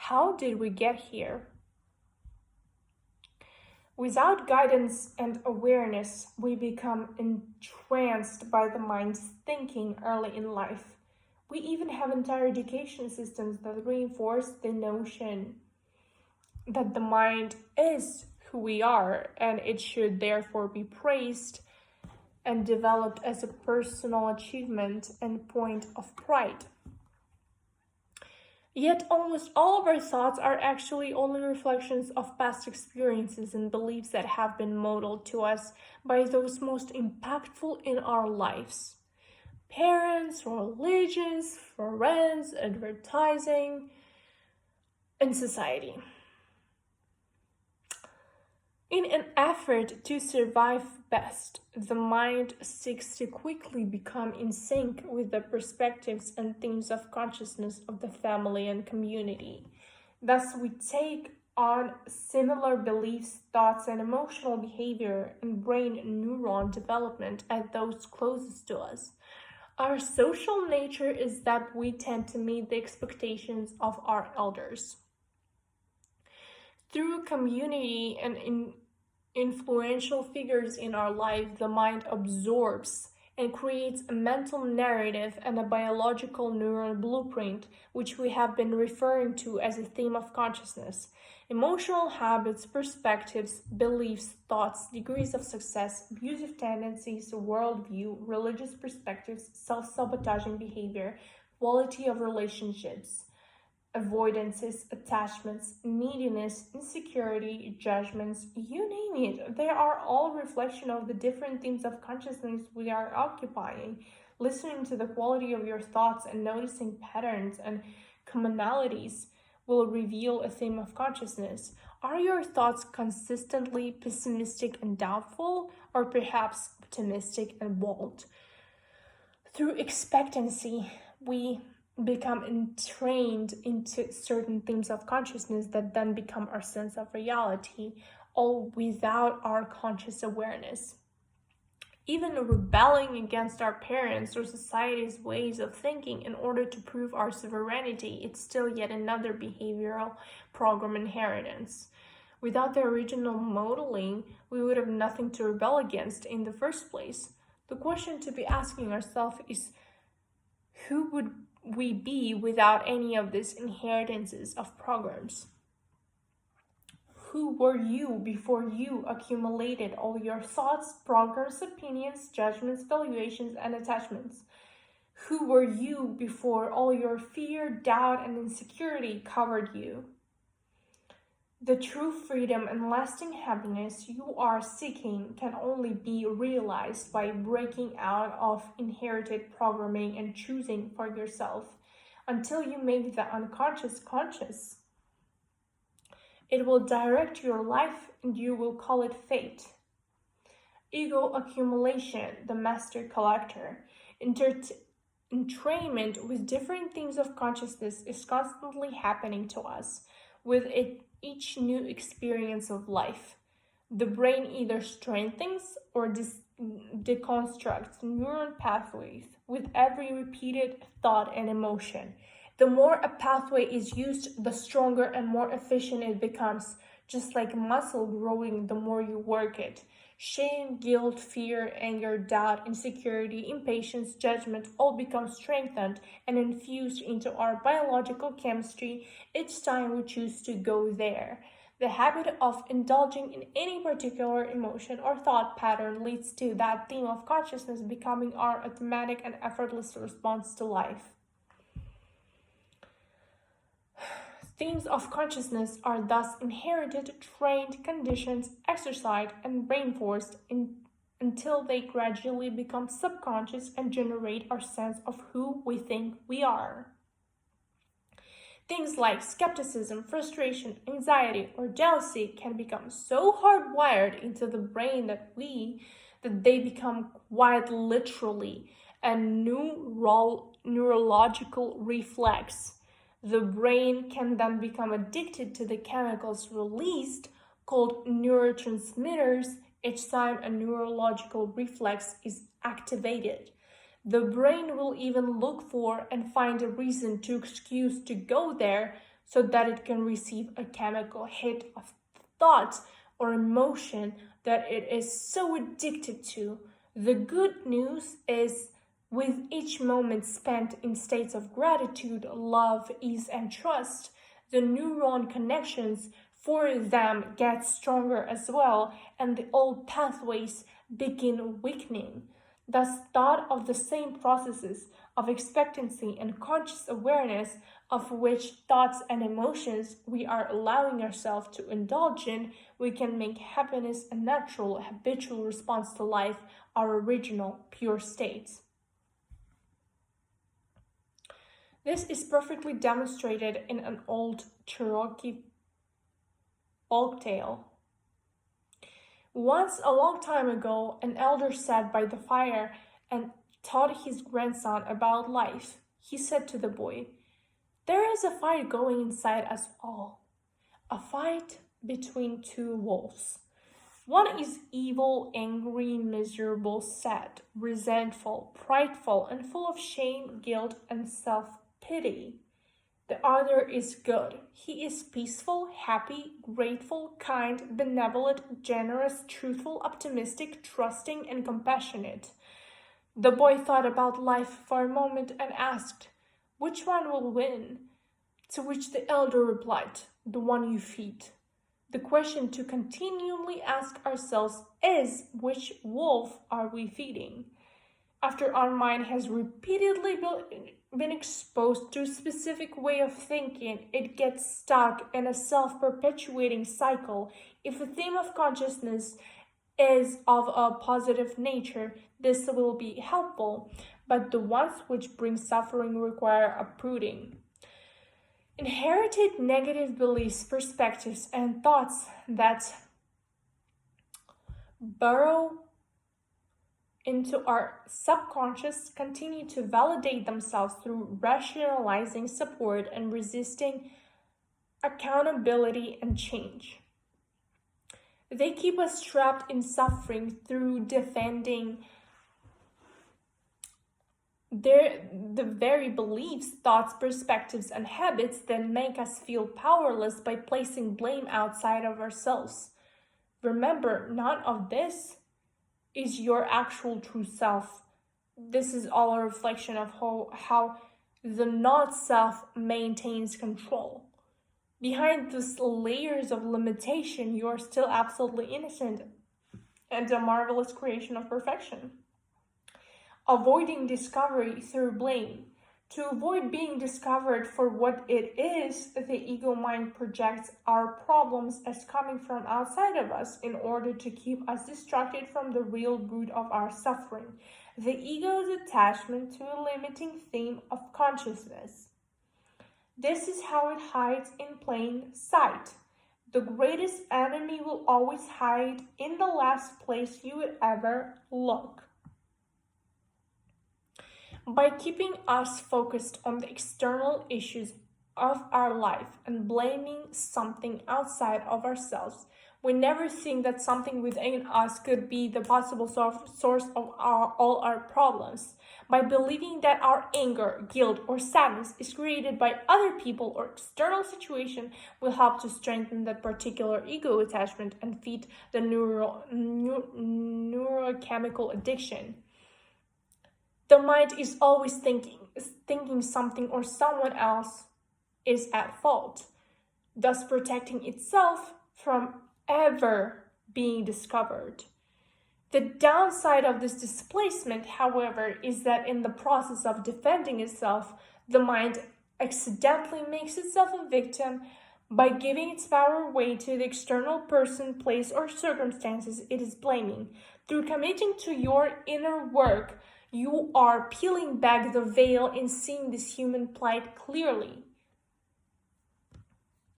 How did we get here? Without guidance and awareness, we become entranced by the mind's thinking early in life. We even have entire education systems that reinforce the notion that the mind is who we are and it should therefore be praised and developed as a personal achievement and point of pride. Yet almost all of our thoughts are actually only reflections of past experiences and beliefs that have been modeled to us by those most impactful in our lives. Parents, religions, friends, advertising, and society. In an effort to survive best, the mind seeks to quickly become in sync with the perspectives and themes of consciousness of the family and community. Thus, we take on similar beliefs, thoughts, and emotional behavior and brain neuron development as those closest to us. Our social nature is that we tend to meet the expectations of our elders. Through community and influential figures in our life, the mind absorbs and creates a mental narrative and a biological neural blueprint, which we have been referring to as a theme of consciousness. Emotional habits, perspectives, beliefs, thoughts, degrees of success, abusive tendencies, worldview, religious perspectives, self-sabotaging behavior, quality of relationships, avoidances, attachments, neediness, insecurity, judgments, you name it. They are all reflection of the different themes of consciousness we are occupying. Listening to the quality of your thoughts and noticing patterns and commonalities will reveal a theme of consciousness. Are your thoughts consistently pessimistic and doubtful, or perhaps optimistic and bold? Through expectancy, we become entrained into certain themes of consciousness that then become our sense of reality, all without our conscious awareness. Even rebelling against our parents or society's ways of thinking in order to prove our sovereignty, it's still yet another behavioral program inheritance. Without the original modeling, we would have nothing to rebel against in the first place. The question to be asking ourselves is, who would we be without any of these inheritances of programs? Who were you before you accumulated all your thoughts, programs, opinions, judgments, valuations, and attachments? Who were you before all your fear, doubt, and insecurity covered you? The true freedom and lasting happiness you are seeking can only be realized by breaking out of inherited programming and choosing for yourself until you make the unconscious conscious. It will direct your life and you will call it fate. Ego accumulation, the master collector, entrainment with different themes of consciousness is constantly happening to us with each new experience of life. The brain either strengthens or deconstructs neuron pathways with every repeated thought and emotion. The more a pathway is used, the stronger and more efficient it becomes, just like muscle growing the more you work it. Shame, guilt, fear, anger, doubt, insecurity, impatience, judgment all become strengthened and infused into our biological chemistry each time we choose to go there. The habit of indulging in any particular emotion or thought pattern leads to that theme of consciousness becoming our automatic and effortless response to life. Themes of consciousness are thus inherited, trained, conditioned, exercised, and reinforced until they gradually become subconscious and generate our sense of who we think we are. Things like skepticism, frustration, anxiety, or jealousy can become so hardwired into the brain that they become quite literally a neurological reflex. The brain can then become addicted to the chemicals released, called neurotransmitters, each time a neurological reflex is activated. The brain will even look for and find a reason to excuse to go there so that it can receive a chemical hit of thought or emotion that it is so addicted to. The good news is, with each moment spent in states of gratitude, love, ease, and trust, the neuron connections for them get stronger as well, and the old pathways begin weakening. Thus, thought of the same processes of expectancy and conscious awareness of which thoughts and emotions we are allowing ourselves to indulge in, we can make happiness a natural, habitual response to life, our original, pure state. This is perfectly demonstrated in an old Cherokee folktale. Once, a long time ago, an elder sat by the fire and taught his grandson about life. He said to the boy, "There is a fight going inside us all, a fight between two wolves. One is evil, angry, miserable, sad, resentful, prideful, and full of shame, guilt, and self-pity. The other is good. He is peaceful, happy, grateful, kind, benevolent, generous, truthful, optimistic, trusting, and compassionate." The boy thought about life for a moment and asked, "Which one will win?" To which the elder replied, "The one you feed." The question to continually ask ourselves is, which wolf are we feeding? After our mind has repeatedly been exposed to a specific way of thinking, it gets stuck in a self-perpetuating cycle. If the theme of consciousness is of a positive nature, this will be helpful, but the ones which bring suffering require uprooting. Inherited negative beliefs, perspectives, and thoughts that burrow into our subconscious continue to validate themselves through rationalizing support and resisting accountability and change. They keep us trapped in suffering through defending the very beliefs, thoughts, perspectives, and habits that make us feel powerless by placing blame outside of ourselves. Remember, none of this is your actual true self. This is all a reflection of how the not self maintains control. Behind these layers of limitation, you are still absolutely innocent and a marvelous creation of perfection. Avoiding discovery through blame. To avoid being discovered for what it is, the ego mind projects our problems as coming from outside of us in order to keep us distracted from the real root of our suffering, the ego's attachment to a limiting theme of consciousness. This is how it hides in plain sight. The greatest enemy will always hide in the last place you would ever look. By keeping us focused on the external issues of our life and blaming something outside of ourselves, we never think that something within us could be the possible source of all our problems. By believing that our anger, guilt, or sadness is created by other people or external situation will help to strengthen that particular ego attachment and feed the neurochemical addiction. The mind is always thinking something or someone else is at fault, thus protecting itself from ever being discovered. The downside of this displacement, however, is that in the process of defending itself, the mind accidentally makes itself a victim by giving its power away to the external person, place, or circumstances it is blaming. Through committing to your inner work, you are peeling back the veil and seeing this human plight clearly.